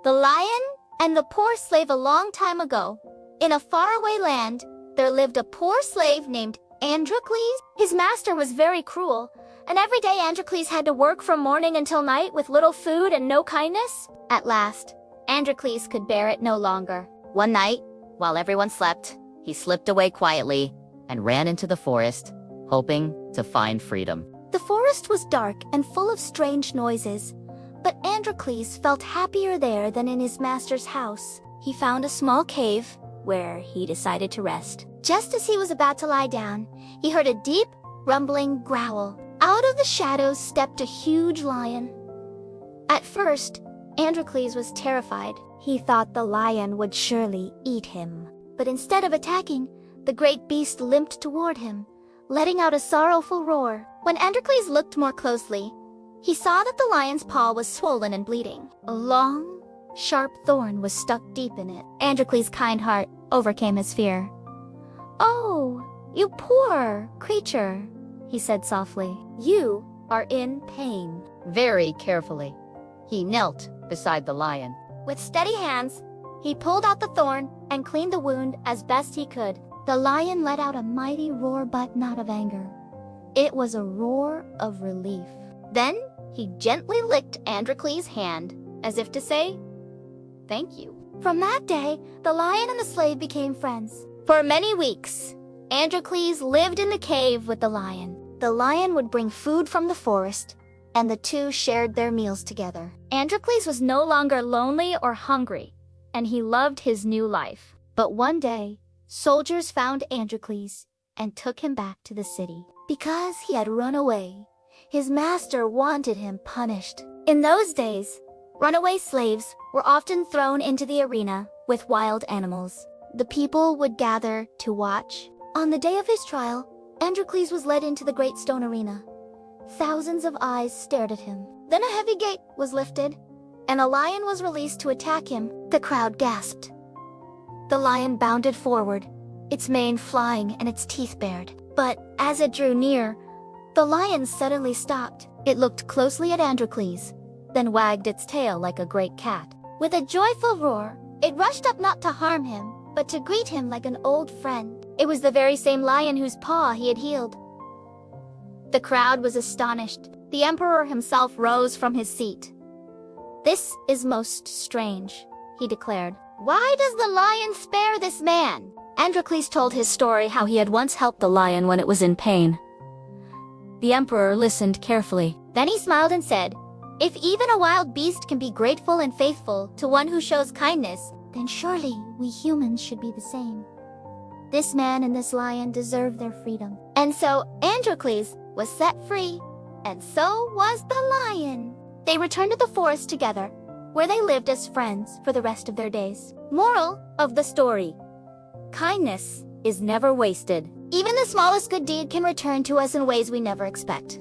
The lion and the poor slave. A long time ago, in a faraway land, there lived a poor slave named Androcles. His master was very cruel, and every day Androcles had to work from morning until night with little food and no kindness. At last, Androcles could bear it no longer. One night, while everyone slept, he slipped away quietly and ran into the forest, hoping to find freedom. The forest was dark and full of strange noises, but Androcles felt happier there than in his master's house. He found a small cave where he decided to rest. Just as he was about to lie down, he heard a deep, rumbling growl. Out of the shadows stepped a huge lion. At first, Androcles was terrified. He thought the lion would surely eat him. But instead of attacking, the great beast limped toward him, letting out a sorrowful roar. When Androcles looked more closely, he saw that the lion's paw was swollen and bleeding. A long, sharp thorn was stuck deep in it. Androcles' kind heart overcame his fear. "Oh, you poor creature," he said softly. "You are in pain." Very carefully, he knelt beside the lion. With steady hands, he pulled out the thorn and cleaned the wound as best he could. The lion let out a mighty roar, but not of anger. It was a roar of relief. Then he gently licked Androcles' hand, as if to say, "Thank you." From that day, the lion and the slave became friends. For many weeks, Androcles lived in the cave with the lion. The lion would bring food from the forest, and the two shared their meals together. Androcles was no longer lonely or hungry, and he loved his new life. But one day, soldiers found Androcles and took him back to the city. Because he had run away, his master wanted him punished. In those days, runaway slaves were often thrown into the arena with wild animals. The people would gather to watch. On the day of his trial, Androcles was led into the great stone arena. Thousands of eyes stared at him. Then a heavy gate was lifted, and a lion was released to attack him. The crowd gasped. The lion bounded forward, its mane flying and its teeth bared. But as it drew near, the lion suddenly stopped. It looked closely at Androcles, then wagged its tail like a great cat. With a joyful roar, it rushed up not to harm him, but to greet him like an old friend. It was the very same lion whose paw he had healed. The crowd was astonished. The emperor himself rose from his seat. "This is most strange," he declared. "Why does the lion spare this man?" Androcles told his story, how he had once helped the lion when it was in pain. The emperor listened carefully. Then he smiled and said, "If even a wild beast can be grateful and faithful to one who shows kindness, then surely we humans should be the same. This man and this lion deserve their freedom." And so Androcles was set free, and so was the lion. They returned to the forest together, where they lived as friends for the rest of their days. Moral of the story: kindness is never wasted. Even the smallest good deed can return to us in ways we never expect.